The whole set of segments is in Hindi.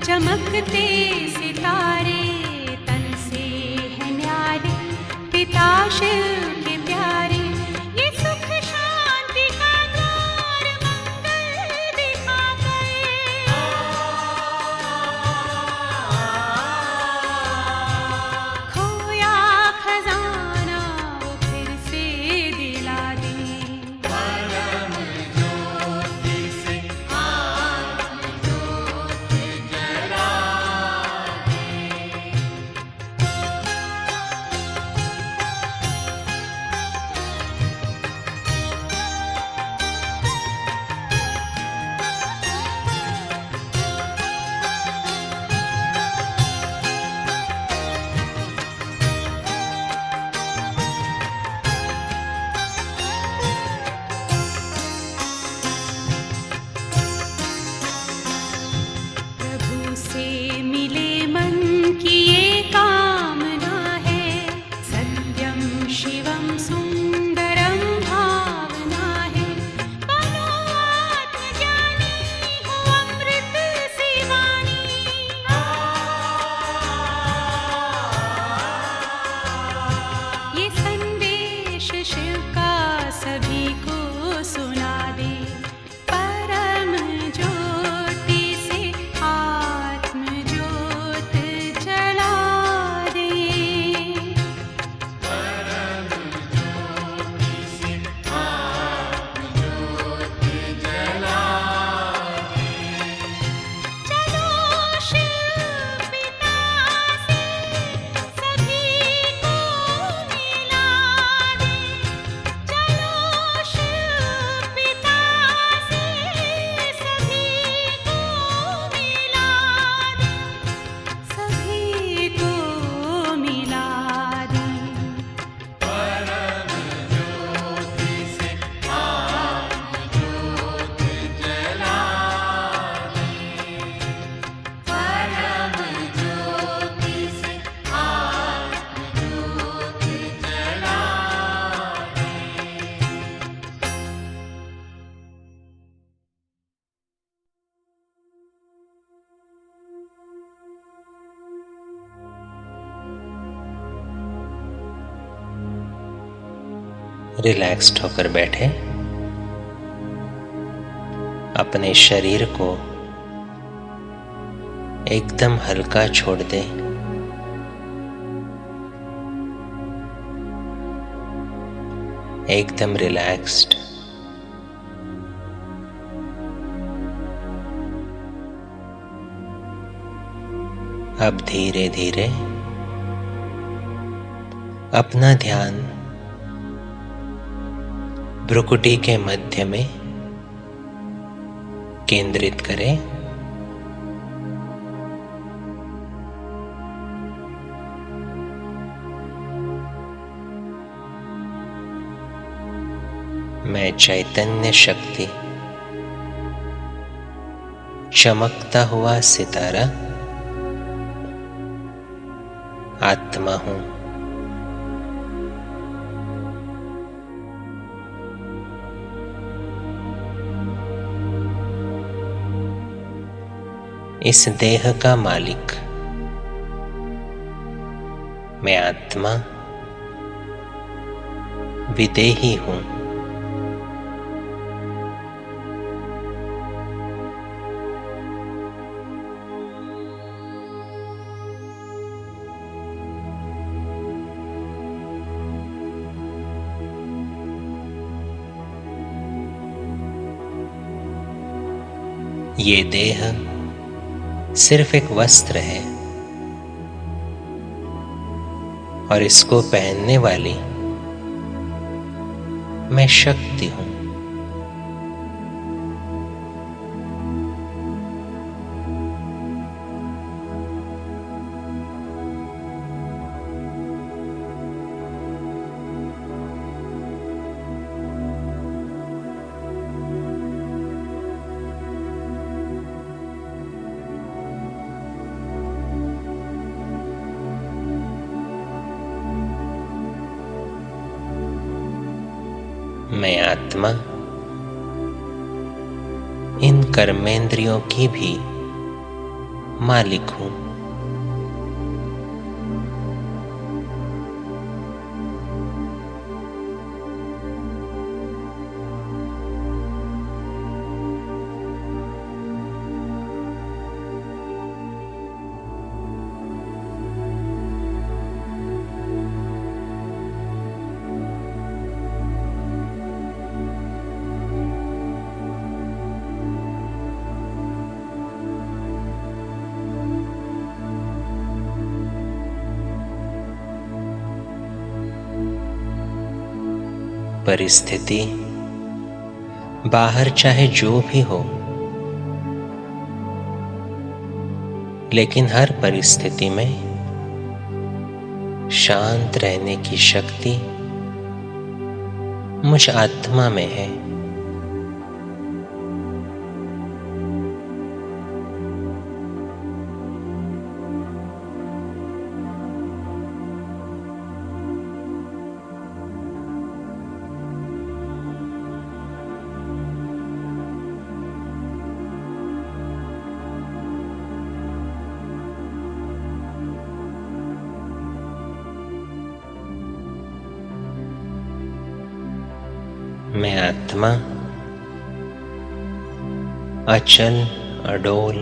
चमकते सितारे तन से है न्यारे, पिता शिव के प्यारे। ये सुख शांति का द्वार मंगल दिखा गए। खोया खजाना वो फिर से दिला दे। परम ज्योति से आत्म ज्योति जला दे। प्रभु से मिले मन की ये कामना है, सत्यम शिवम सुंदरम भावना है। बनो आत्मज्ञानी हो अमृत सी वाणी। ये संदेश शिव का सभी को सुना दे। परम ज्योति से आत्म ज्योत जला दे। परम ज्योति से आत्म ज्योति जला दे। चलो शिव पिता से सभी को मिला दे। चलो शिव पिता से सभी को मिला दे। सभी को मिला दे। परम ज्योति से आत्म ज्योति जला दे। परम ज्योति से आत्म ज्योति जला दे। रिलैक्स्ड होकर बैठे, अपने शरीर को एकदम हल्का छोड़ दें। एकदम रिलैक्स्ड। अब धीरे धीरे अपना ध्यान भ्रुकुटी के मध्य में केंद्रित करें। मैं चैतन्य शक्ति, चमकता हुआ सितारा आत्मा हूं। इस देह का मालिक मैं आत्मा विदेही हूं। ये देह सिर्फ एक वस्त्र है और इसको पहनने वाली मैं शक्ति हूं। मैं आत्मा इन कर्मेंद्रियों की भी मालिक हूं। परिस्थिति बाहर चाहे जो भी हो, लेकिन हर परिस्थिति में शांत रहने की शक्ति मुझ आत्मा में है। मैं आत्मा अचल अडोल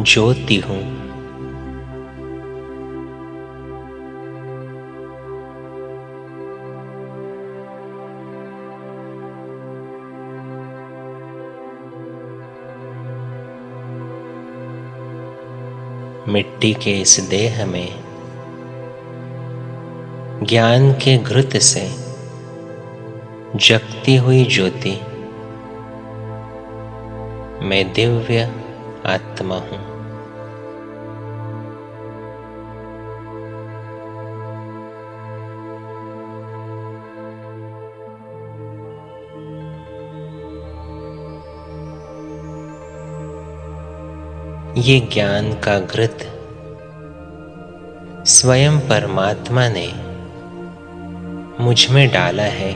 ज्योति हूं। मिट्टी के इस देह में ज्ञान के घृत से जगती हुई ज्योति मैं दिव्य आत्मा हूं। ये ज्ञान का घृत स्वयं परमात्मा ने मुझ में डाला है।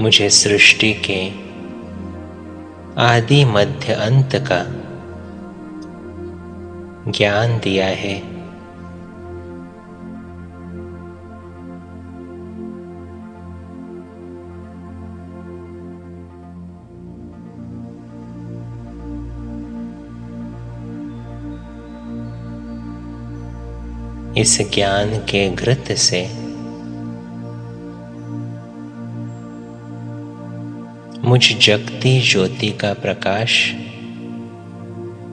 मुझे सृष्टि के आदि मध्य अंत का ज्ञान दिया है। इस ज्ञान के घृत से मुझ जगती ज्योति का प्रकाश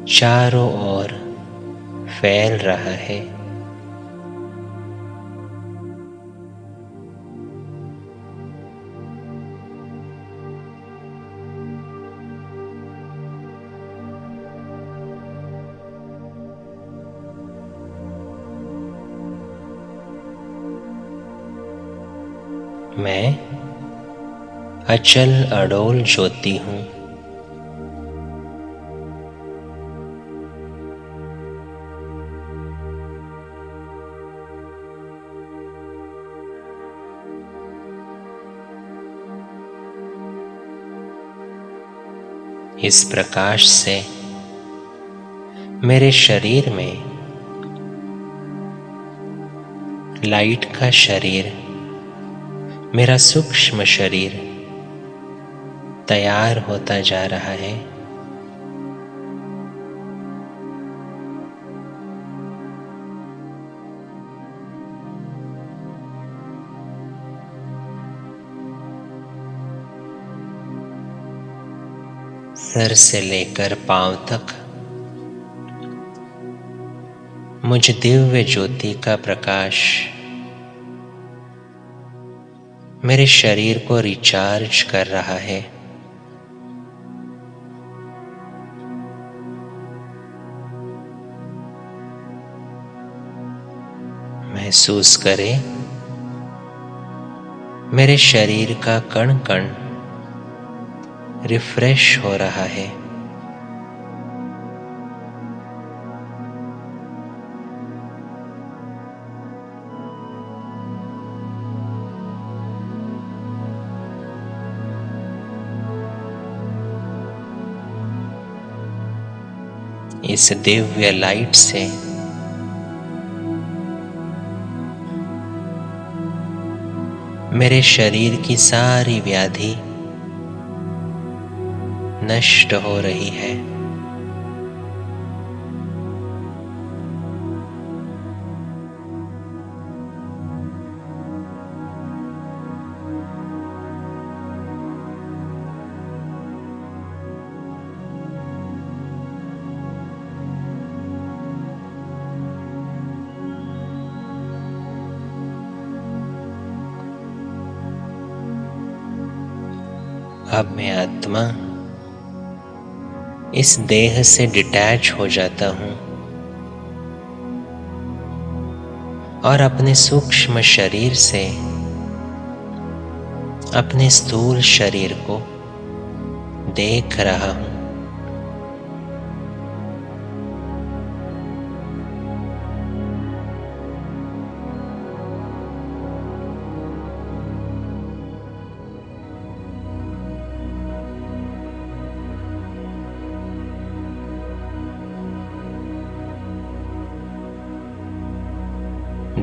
चारों ओर फैल रहा है। मैं अचल अडोल ज्योति हूँ। इस प्रकाश से मेरे शरीर में लाइट का शरीर, मेरा सूक्ष्म शरीर तैयार होता जा रहा है। सर से लेकर पांव तक मुझ दिव्य ज्योति का प्रकाश मेरे शरीर को रिचार्ज कर रहा है। महसूस करें मेरे शरीर का कण कण रिफ्रेश हो रहा है। इस दिव्य लाइट से मेरे शरीर की सारी व्याधि नष्ट हो रही है। अब मैं आत्मा इस देह से डिटैच हो जाता हूं और अपने सूक्ष्म शरीर से अपने स्थूल शरीर को देख रहा हूं।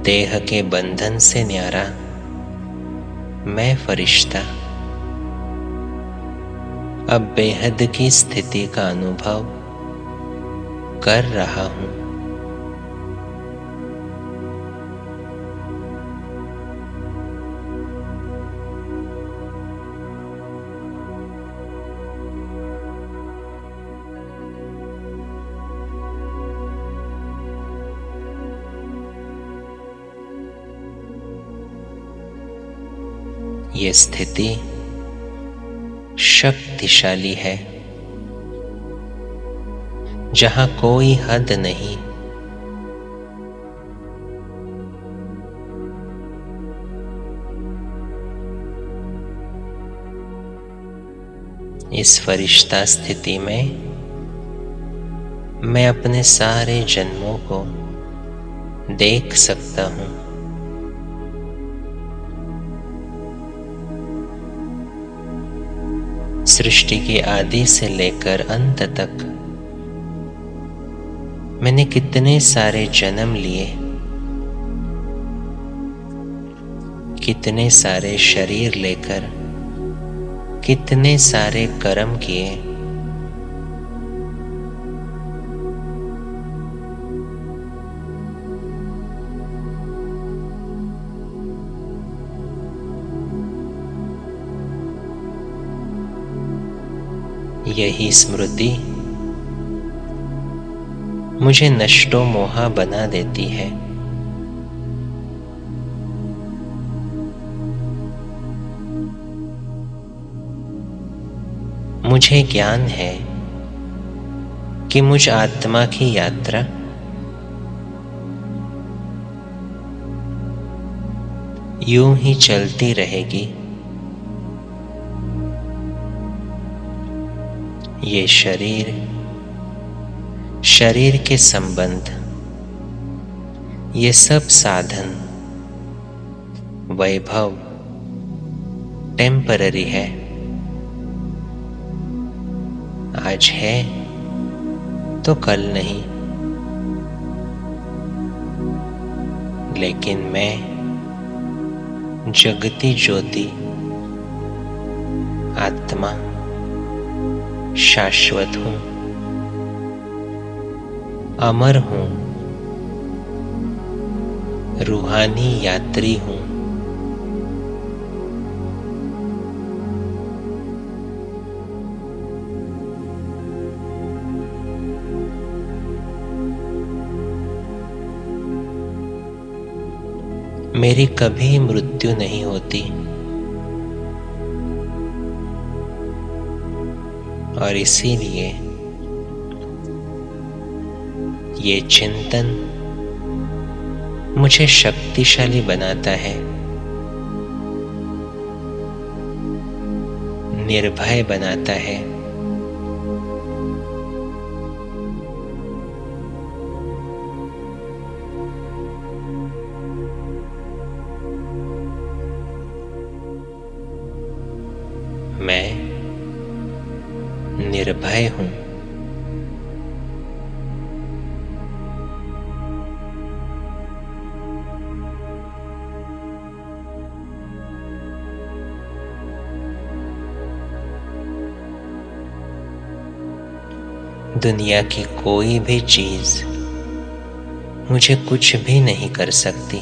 देह के बंधन से न्यारा मैं फरिश्ता अब बेहद की स्थिति का अनुभव कर रहा हूं। ये स्थिति शक्तिशाली है, जहां कोई हद नहीं। इस फरिश्ता स्थिति में मैं अपने सारे जन्मों को देख सकता हूं। सृष्टि के आदि से लेकर अंत तक मैंने कितने सारे जन्म लिए, कितने सारे शरीर लेकर कितने सारे कर्म किए। यही स्मृति मुझे नष्टो मोहा बना देती है। मुझे ज्ञान है कि मुझ आत्मा की यात्रा यूं ही चलती रहेगी। ये शरीर के संबंध, ये सब साधन, वैभव टेम्पररी है। आज है तो कल नहीं, लेकिन मैं जगती ज्योति आत्मा शाश्वत हूं, अमर हूं, रूहानी यात्री हूं। मेरी कभी मृत्यु नहीं होती और इसीलिए ये चिंतन मुझे शक्तिशाली बनाता है, निर्भय बनाता है। मैं निर्भय हूं। दुनिया की कोई भी चीज मुझे कुछ भी नहीं कर सकती।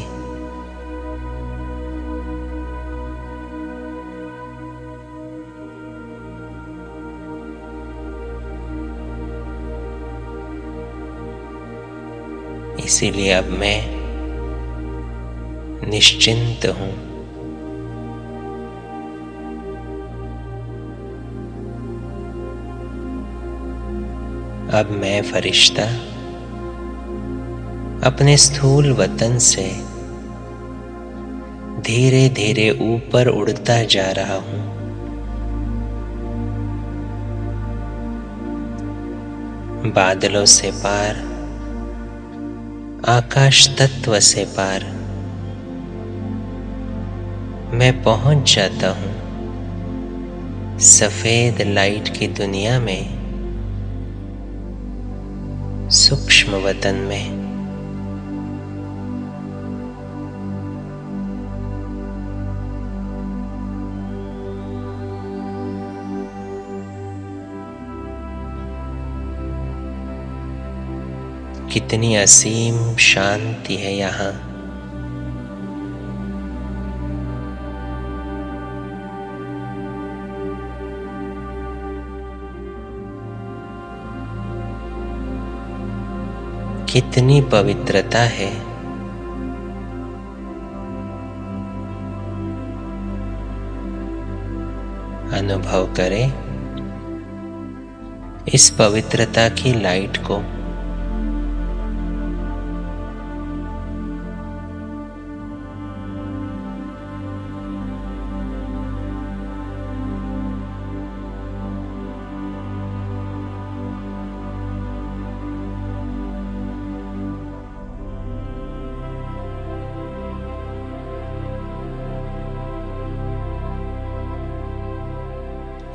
इसीलिए अब मैं निश्चिंत हूं। अब मैं फरिश्ता अपने स्थूल वतन से धीरे धीरे ऊपर उड़ता जा रहा हूं। बादलों से पार, आकाश तत्व से पार मैं पहुंच जाता हूं सफेद लाइट की दुनिया में, सूक्ष्म वतन में। कितनी असीम शांति है यहाँ। कितनी पवित्रता है। अनुभव करें इस पवित्रता की लाइट को।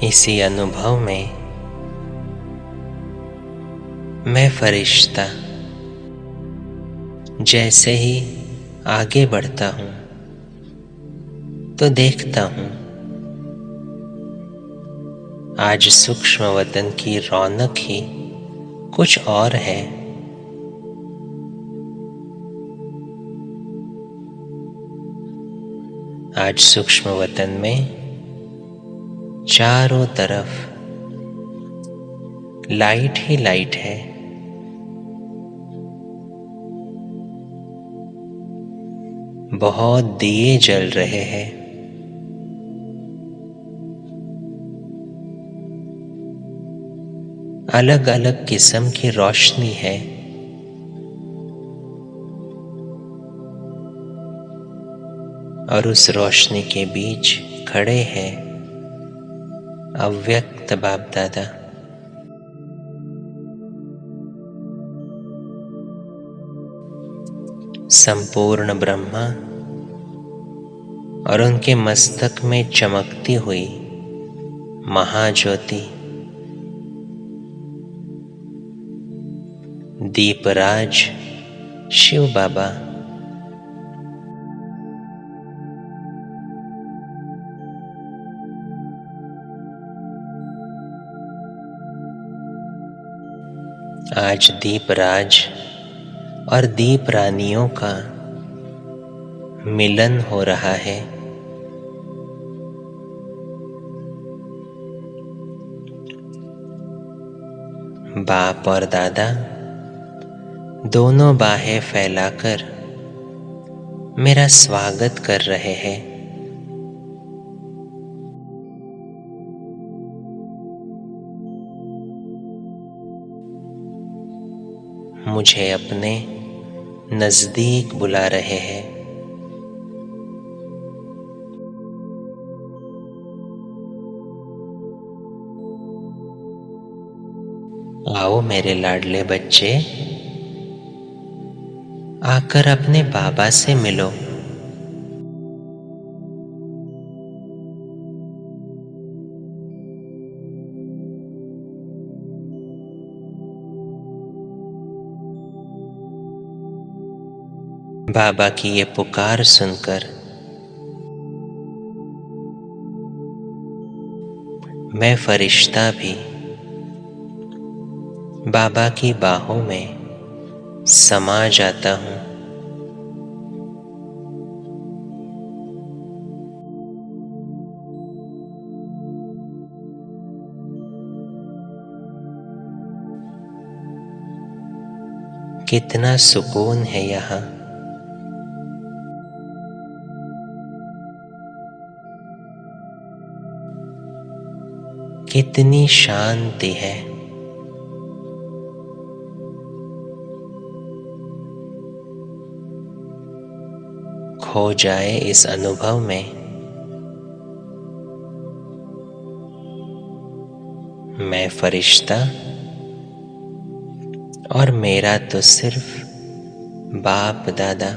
इसी अनुभव में मैं फरिश्ता जैसे ही आगे बढ़ता हूं तो देखता हूं आज सूक्ष्म वतन की रौनक ही कुछ और है। आज सूक्ष्म वतन में चारों तरफ लाइट ही लाइट है। बहुत दिए जल रहे हैं। अलग अलग किस्म की रोशनी है। और उस रोशनी के बीच खड़े हैं अव्यक्त बाप दादा। संपूर्ण ब्रह्मा और उनके मस्तक में चमकती हुई महाज्योति दीपराज शिव बाबा। आज दीपराज और दीप रानियों का मिलन हो रहा है। बाप और दादा दोनों बाहें फैलाकर मेरा स्वागत कर रहे हैं। मुझे अपने नजदीक बुला रहे हैं। आओ मेरे लाडले बच्चे, आकर अपने बाबा से मिलो। बाबा की ये पुकार सुनकर मैं फरिश्ता भी बाबा की बाहों में समा जाता हूँ। कितना सुकून है यहाँ। कितनी शांति है। खो जाए इस अनुभव में। मैं फरिश्ता और मेरा तो सिर्फ बाप दादा।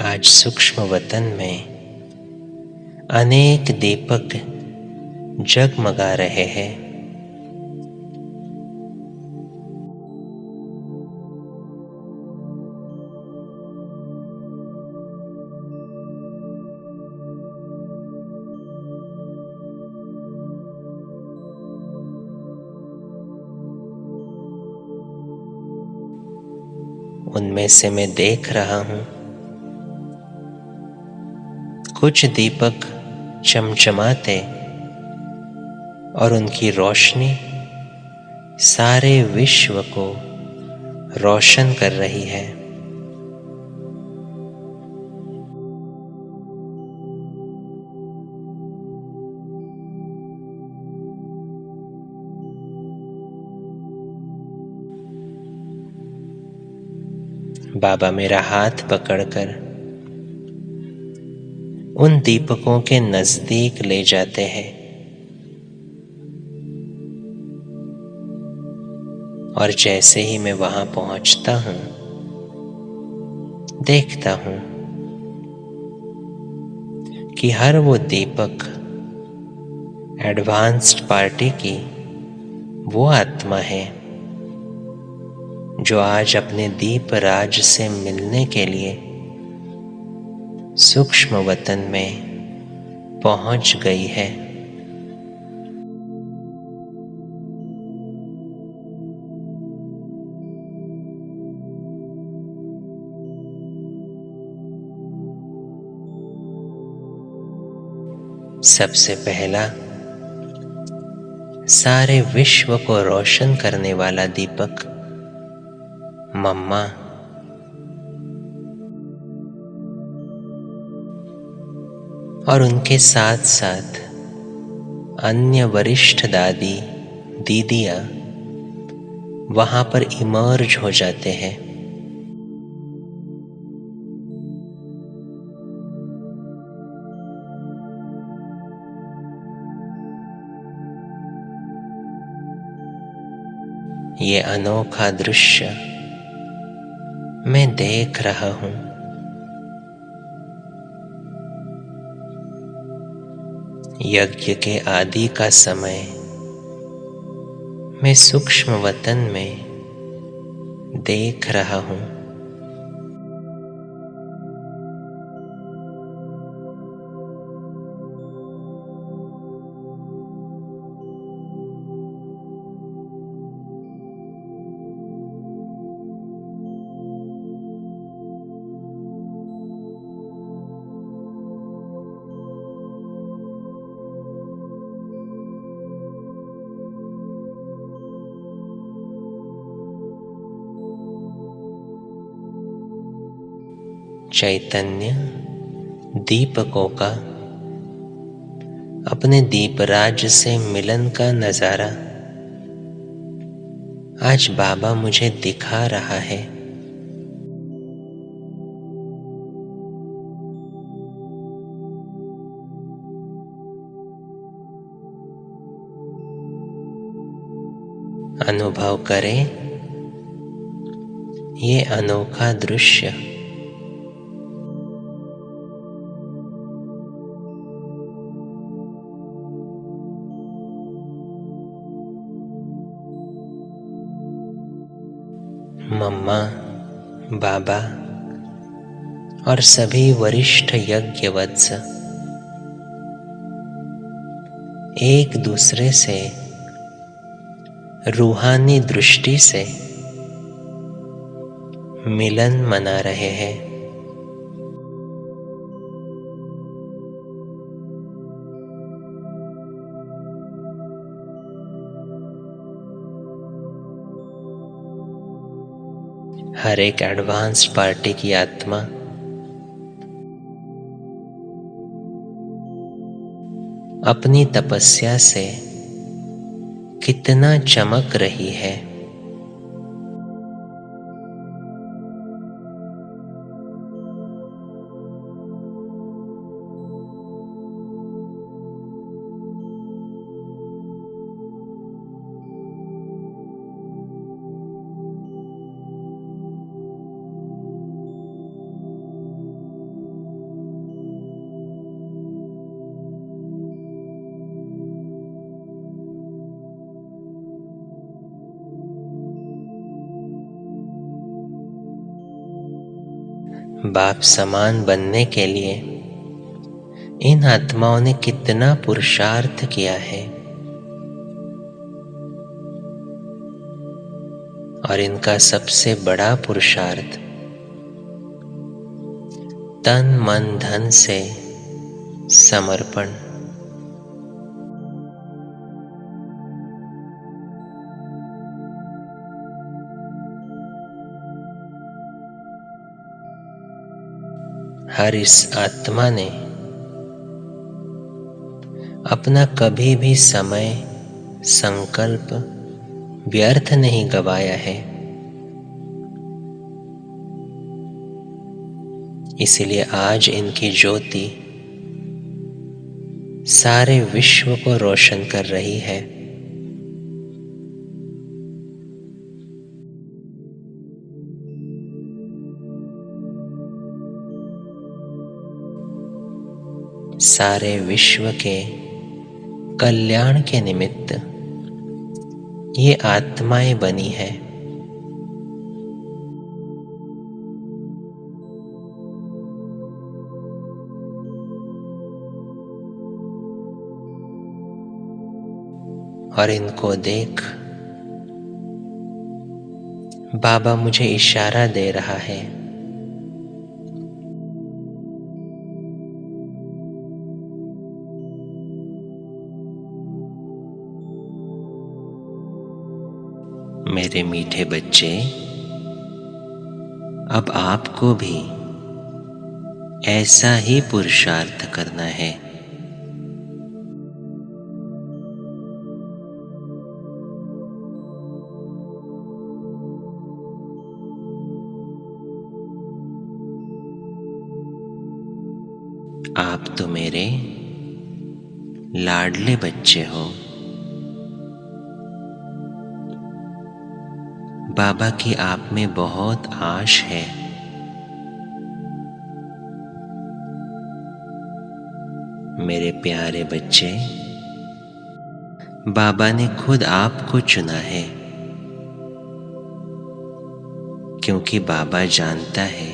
आज सूक्ष्म वतन में अनेक दीपक जगमगा रहे हैं। उनमें से मैं देख रहा हूं कुछ दीपक चमचमाते और उनकी रोशनी सारे विश्व को रोशन कर रही है। बाबा मेरा हाथ पकड़कर उन दीपकों के नजदीक ले जाते हैं और जैसे ही मैं वहां पहुंचता हूं, देखता हूं कि हर वो दीपक एडवांस्ड पार्टी की वो आत्मा है जो आज अपने दीप राज से मिलने के लिए सूक्ष्म वतन में पहुंच गई है। सबसे पहला सारे विश्व को रोशन करने वाला दीपक मम्मा, और उनके साथ साथ अन्य वरिष्ठ दादी दीदियां वहां पर इमर्ज हो जाते हैं। ये अनोखा दृश्य मैं देख रहा हूं। यज्ञ के आदि का समय मैं सूक्ष्म वतन में देख रहा हूं। चैतन्य दीपकों का अपने दीपराज से मिलन का नजारा आज बाबा मुझे दिखा रहा है। अनुभव करें ये अनोखा दृश्य। मम्मा, बाबा और सभी वरिष्ठ यज्ञवत्स एक दूसरे से रूहानी दृष्टि से मिलन मना रहे हैं। हर एक एडवांस पार्टी की आत्मा अपनी तपस्या से कितना चमक रही है। बाप समान बनने के लिए इन आत्माओं ने कितना पुरुषार्थ किया है, और इनका सबसे बड़ा पुरुषार्थ तन मन धन से समर्पण। हर इस आत्मा ने अपना कभी भी समय संकल्प व्यर्थ नहीं गवाया है। इसलिए आज इनकी ज्योति सारे विश्व को रोशन कर रही है। सारे विश्व के कल्याण के निमित्त ये आत्माएं बनी है। और इनको देख बाबा मुझे इशारा दे रहा है। मेरे मीठे बच्चे, अब आपको भी ऐसा ही पुरुषार्थ करना है। आप तो मेरे लाडले बच्चे हो। बाबा की आप में बहुत आश है। मेरे प्यारे बच्चे, बाबा ने खुद आपको चुना है, क्योंकि बाबा जानता है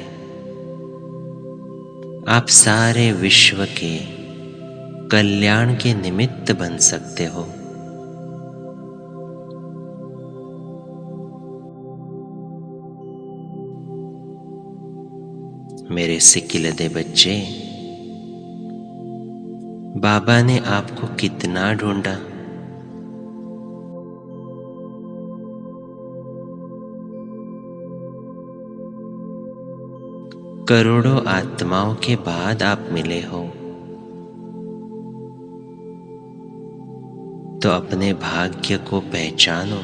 आप सारे विश्व के कल्याण के निमित्त बन सकते हो। मेरे सिकिलदे बच्चे, बाबा ने आपको कितना ढूंढा। करोड़ों आत्माओं के बाद आप मिले हो, तो अपने भाग्य को पहचानो,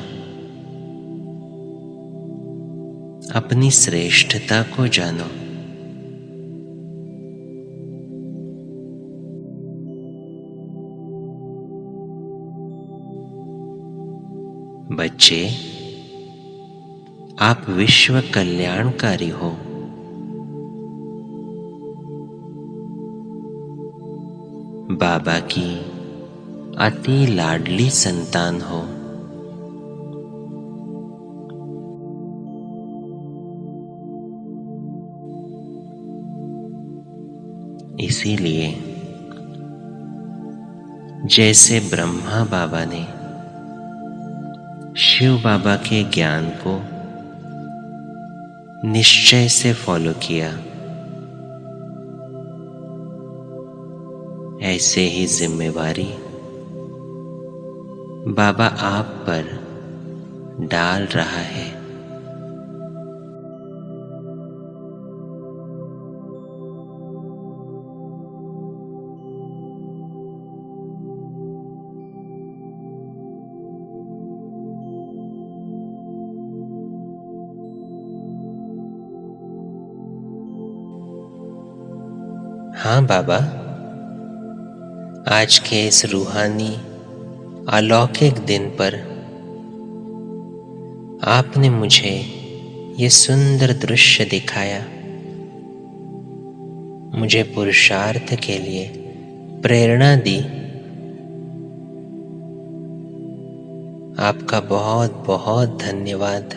अपनी श्रेष्ठता को जानो। बच्चे, आप विश्व कल्याणकारी हो। बाबा की अति लाडली संतान हो। इसीलिए जैसे ब्रह्मा बाबा ने शिव बाबा के ज्ञान को निश्चय से फॉलो किया, ऐसे ही जिम्मेवारी बाबा आप पर डाल रहा है। हाँ बाबा, आज के इस रूहानी अलौकिक दिन पर आपने मुझे ये सुंदर दृश्य दिखाया, मुझे पुरुषार्थ के लिए प्रेरणा दी। आपका बहुत बहुत धन्यवाद।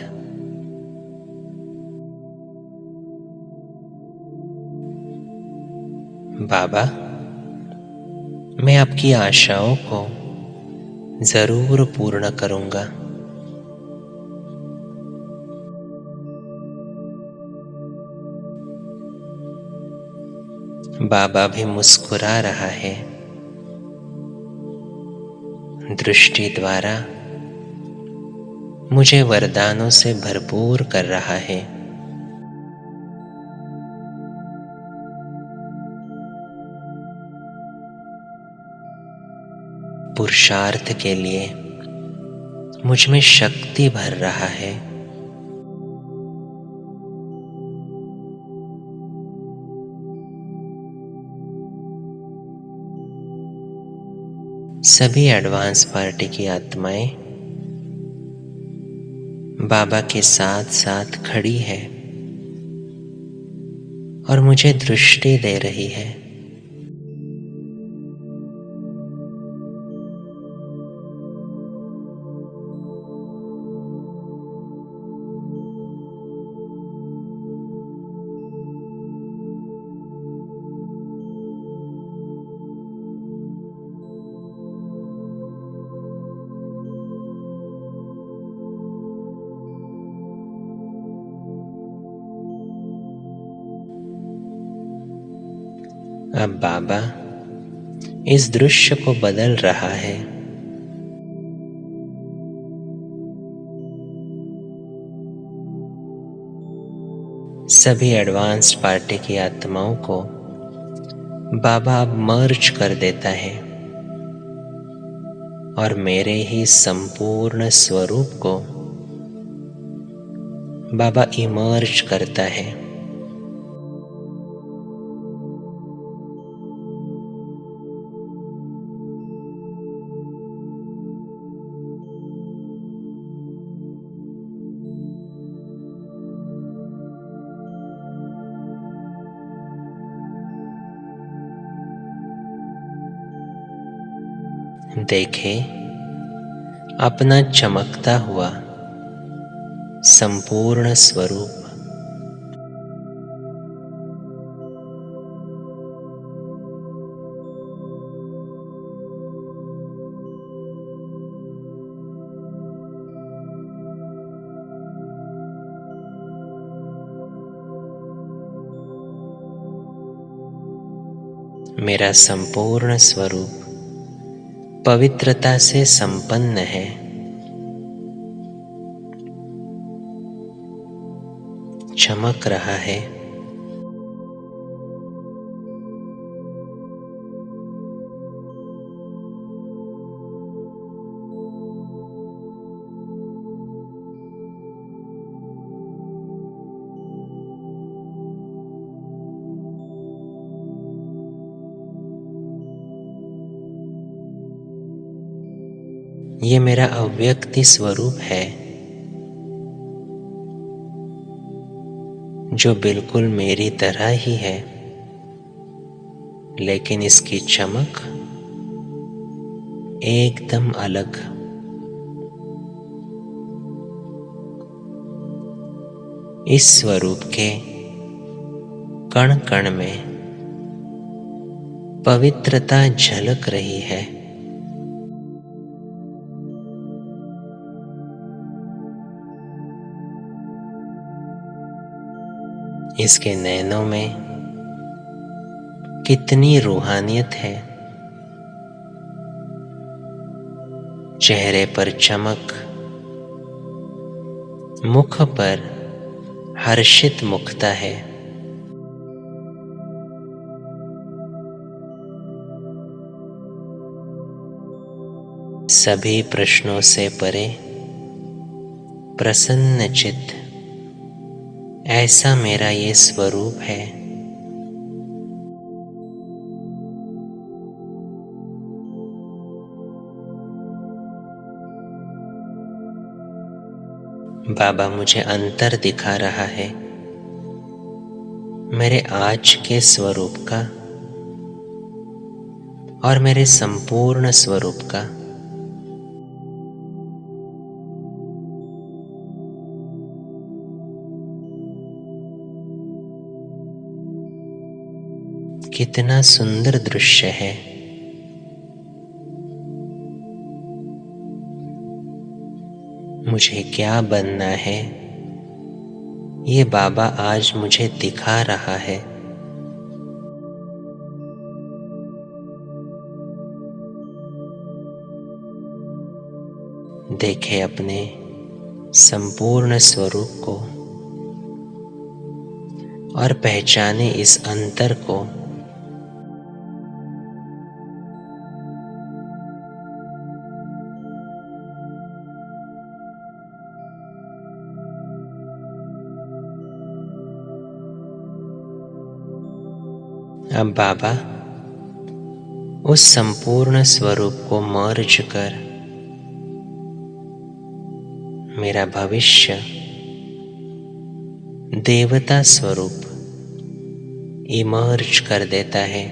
बाबा, मैं आपकी आशाओं को जरूर पूर्ण करूंगा। बाबा भी मुस्कुरा रहा है, दृष्टि द्वारा मुझे वरदानों से भरपूर कर रहा है। पुरुषार्थ के लिए मुझ में शक्ति भर रहा है। सभी एडवांस पार्टी की आत्माएं बाबा के साथ साथ खड़ी है और मुझे दृष्टि दे रही है। अब बाबा इस दृश्य को बदल रहा है। सभी एडवांस्ड पार्टी की आत्माओं को बाबा अब मर्ज कर देता है और मेरे ही संपूर्ण स्वरूप को बाबा इमर्ज करता है। देखे अपना चमकता हुआ संपूर्ण स्वरूप। मेरा संपूर्ण स्वरूप पवित्रता से संपन्न है। चमक रहा है। ये मेरा अव्यक्ति स्वरूप है जो बिल्कुल मेरी तरह ही है, लेकिन इसकी चमक एकदम अलग। इस स्वरूप के कण कण में पवित्रता झलक रही है। इसके नैनों में कितनी रूहानियत है। चेहरे पर चमक, मुख पर हर्षित मुखता है। सभी प्रश्नों से परे प्रसन्न चित्त, ऐसा मेरा ये स्वरूप है। बाबा मुझे अंतर दिखा रहा है मेरे आज के स्वरूप का और मेरे संपूर्ण स्वरूप का। कितना सुंदर दृश्य है। मुझे क्या बनना है, ये बाबा आज मुझे दिखा रहा है। देखे अपने संपूर्ण स्वरूप को और पहचाने इस अंतर को। अब बाबा उस संपूर्ण स्वरूप को मर्ज कर मेरा भविष्य देवता स्वरूप इमर्ज कर देता है।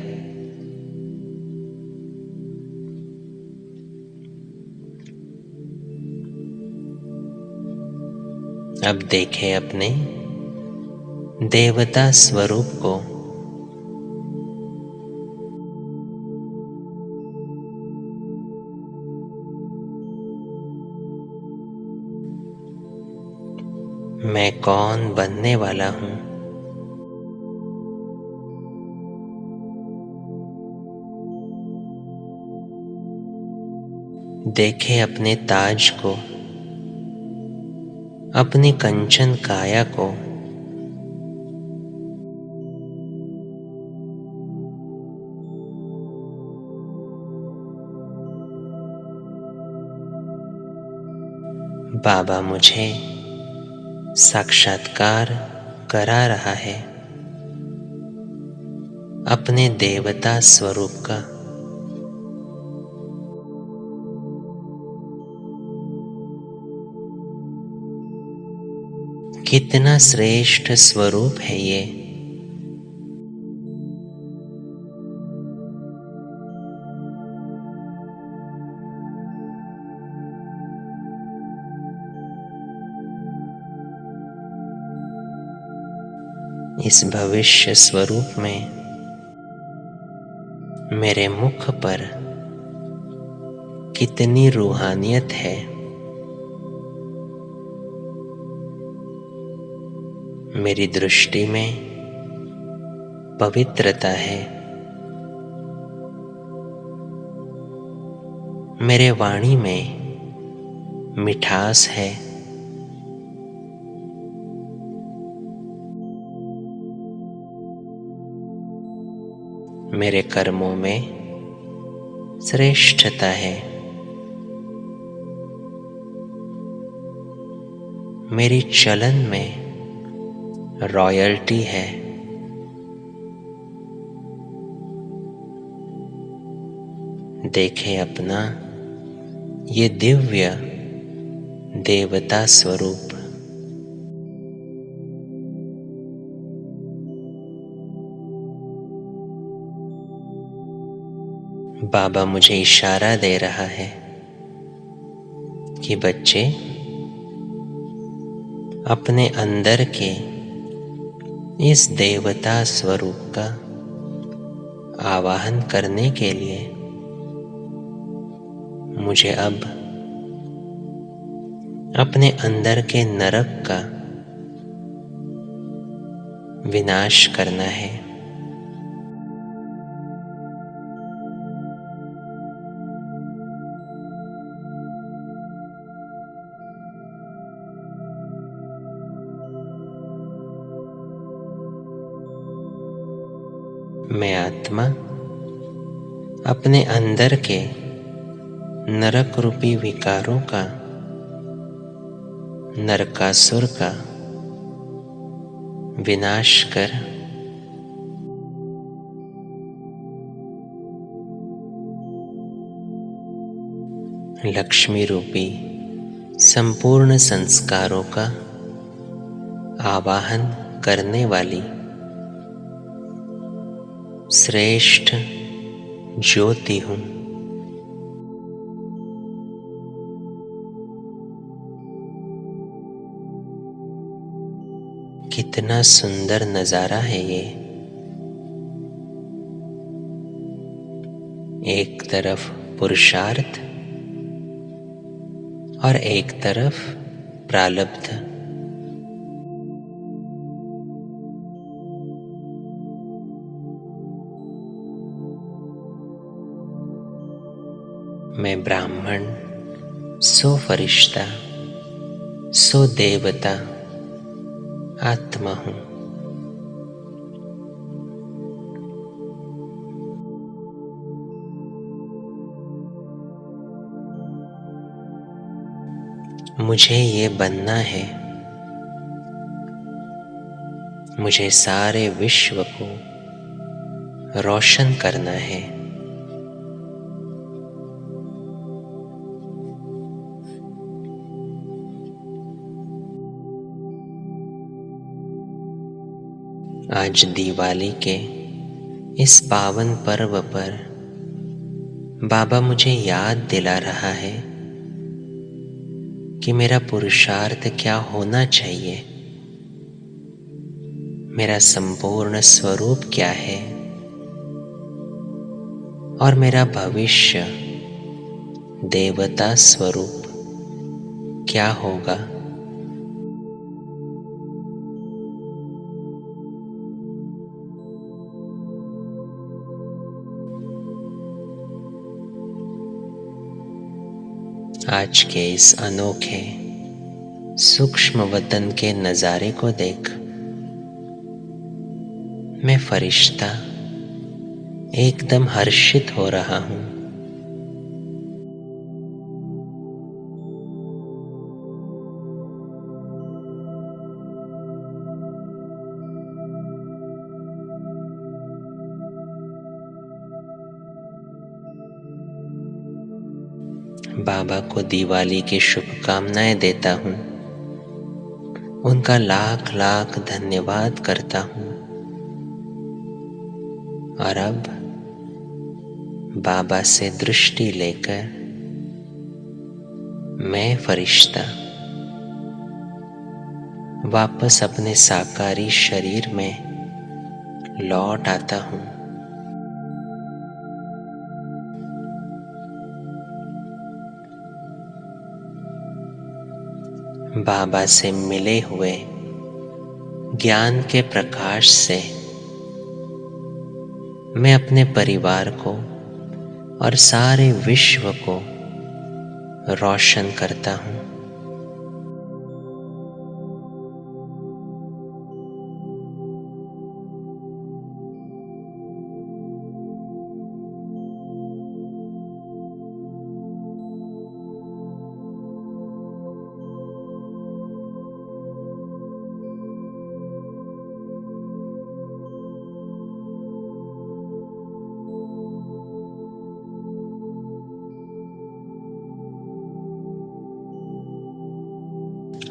अब देखें अपने देवता स्वरूप को। मैं कौन बनने वाला हूँ। देखे अपने ताज को, अपनी कंचन काया को। बाबा मुझे साक्षात्कार करा रहा है अपने देवता स्वरूप का। कितना श्रेष्ठ स्वरूप है ये। इस भविष्य स्वरूप में मेरे मुख पर कितनी रूहानियत है। मेरी दृष्टि में पवित्रता है। मेरे वाणी में मिठास है। मेरे कर्मों में श्रेष्ठता है। मेरी चलन में रॉयल्टी है। देखें अपना ये दिव्य देवता स्वरूप। बाबा मुझे इशारा दे रहा है कि बच्चे, अपने अंदर के इस देवता स्वरूप का आवाहन करने के लिए मुझे अब अपने अंदर के नरक का विनाश करना है। मैं आत्मा अपने अंदर के नरक रूपी विकारों का, नरकासुर का विनाश कर लक्ष्मी रूपी संपूर्ण संस्कारों का आवाहन करने वाली श्रेष्ठ ज्योति हूँ। कितना सुंदर नजारा है ये। एक तरफ पुरुषार्थ और एक तरफ प्रारब्ध। मैं ब्राह्मण, सो फरिश्ता, सो देवता आत्मा हूँ। मुझे ये बनना है। मुझे सारे विश्व को रोशन करना है। आज दिवाली के इस पावन पर्व पर बाबा मुझे याद दिला रहा है कि मेरा पुरुषार्थ क्या होना चाहिए, मेरा संपूर्ण स्वरूप क्या है और मेरा भविष्य देवता स्वरूप क्या होगा। आज के इस अनोखे सूक्ष्म वतन के नजारे को देख मैं फरिश्ता एकदम हर्षित हो रहा हूं। बाबा को दिवाली की शुभकामनाएं देता हूं। उनका लाख लाख धन्यवाद करता हूं। और अब बाबा से दृष्टि लेकर मैं फरिश्ता वापस अपने साकारी शरीर में लौट आता हूं। बाबा से मिले हुए ज्ञान के प्रकाश से मैं अपने परिवार को और सारे विश्व को रोशन करता हूं।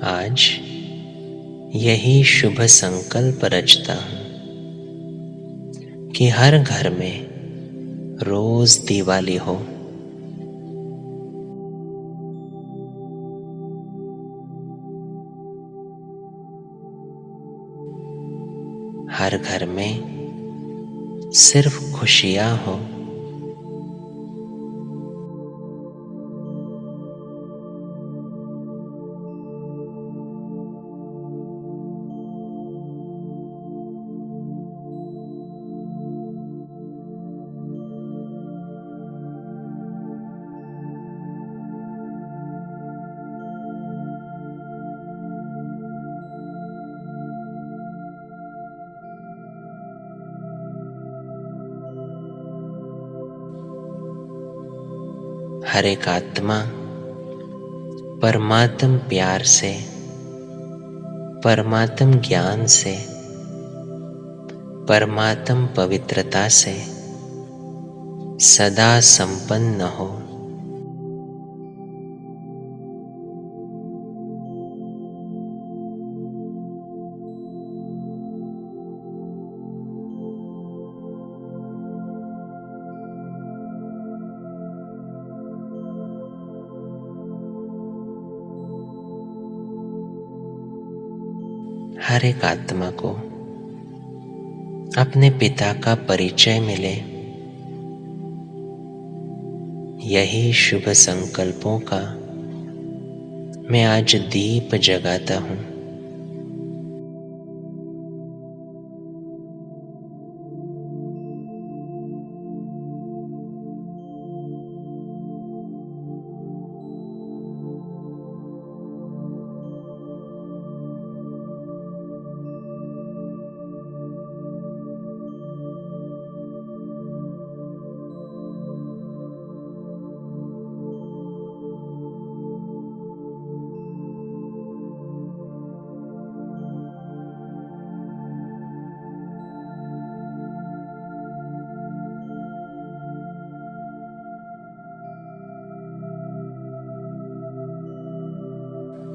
आज यही शुभ संकल्प रचता हूं कि हर घर में रोज दिवाली हो। हर घर में सिर्फ खुशियां हो। हर एक आत्मा परमात्म प्यार से, परमात्म ज्ञान से, परमात्म पवित्रता से सदा संपन्न हो। हर एक आत्मा को अपने पिता का परिचय मिले, यही शुभ संकल्पों का मैं आज दीप जगाता हूं।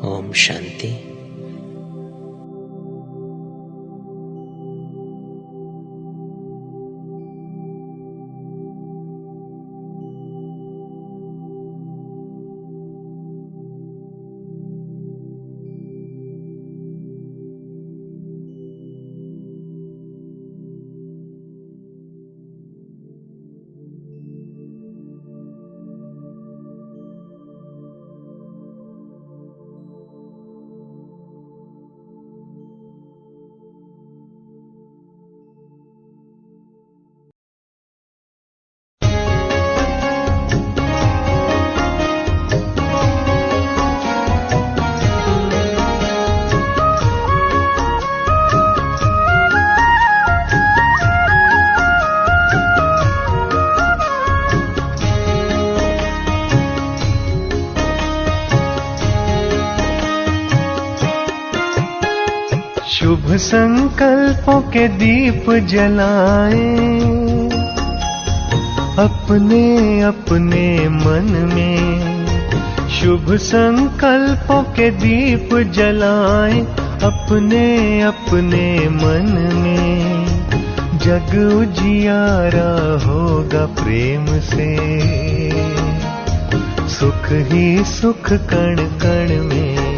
ओम शांति। संकल्पों के दीप जलाएं अपने अपने मन में। शुभ संकल्पों के दीप जलाएं अपने अपने मन में। जग उजियारा होगा प्रेम से, सुख ही सुख कण कण में।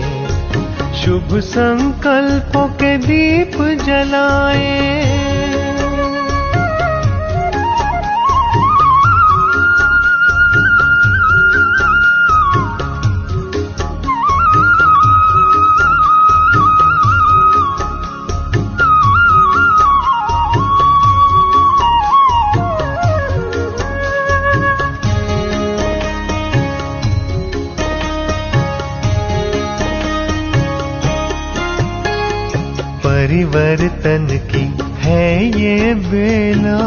शुभ संकल्पों के दीप जलाएं। परिवर्तन की है ये बेला,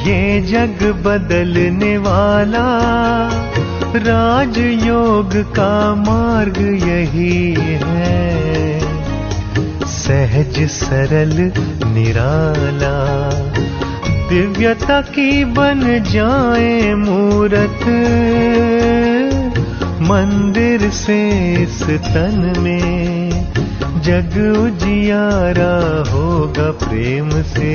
ये जग बदलने वाला। राजयोग का मार्ग यही है, सहज सरल निराला। दिव्यता की बन जाए मूरत, मंदिर से इस तन में। जग उजियारा होगा प्रेम से,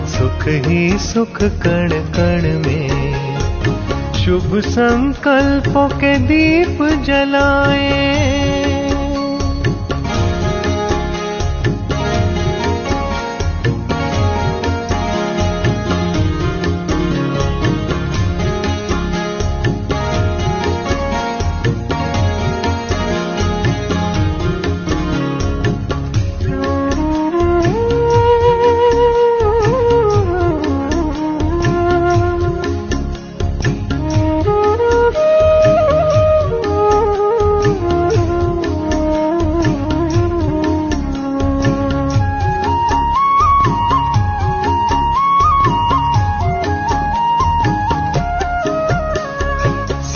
सुख ही सुख कण कण में। शुभ संकल्पों के दीप जलाएं।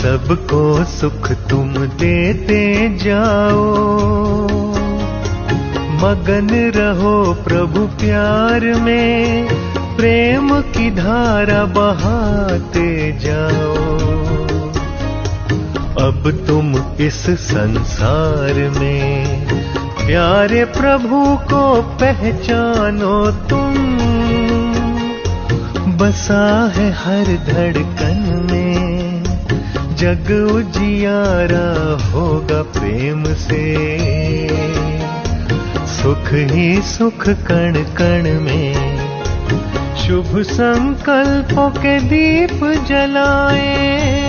सबको सुख तुम देते जाओ, मगन रहो प्रभु प्यार में। प्रेम की धारा बहाते जाओ। अब तुम इस संसार में प्यारे प्रभु को पहचानो तुम। बसा है हर धड़कन में, जग उजियारा होगा प्रेम से। सुख ही सुख कण कण में। शुभ संकल्पों के दीप जलाएं।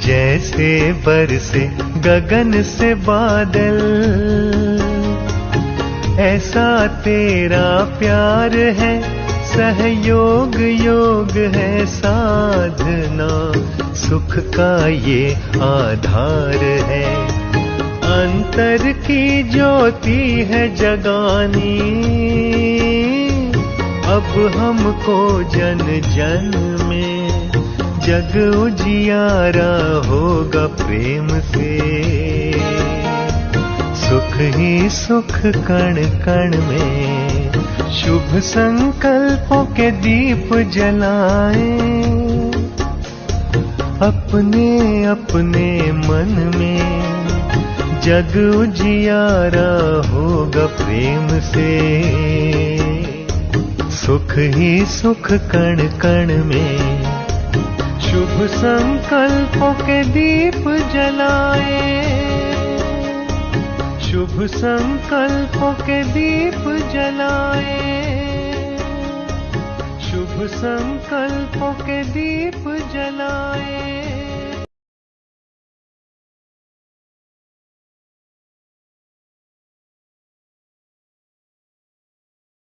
जैसे बरसे गगन से बादल, ऐसा तेरा प्यार है। सहयोग योग है साधना, सुख का ये आधार है। अंतर की ज्योति है जगानी, अब हमको जन जन में। जग उजियारा होगा प्रेम से, सुख ही सुख कण कण में। शुभ संकल्पों के दीप जलाएं अपने अपने मन में। जग उजियारा होगा प्रेम से, सुख ही सुख कण कण में। शुभ संकल्पों के दीप जलाएं। शुभ संकल्पों के दीप जलाएं। शुभ संकल्पों के दीप जलाएं।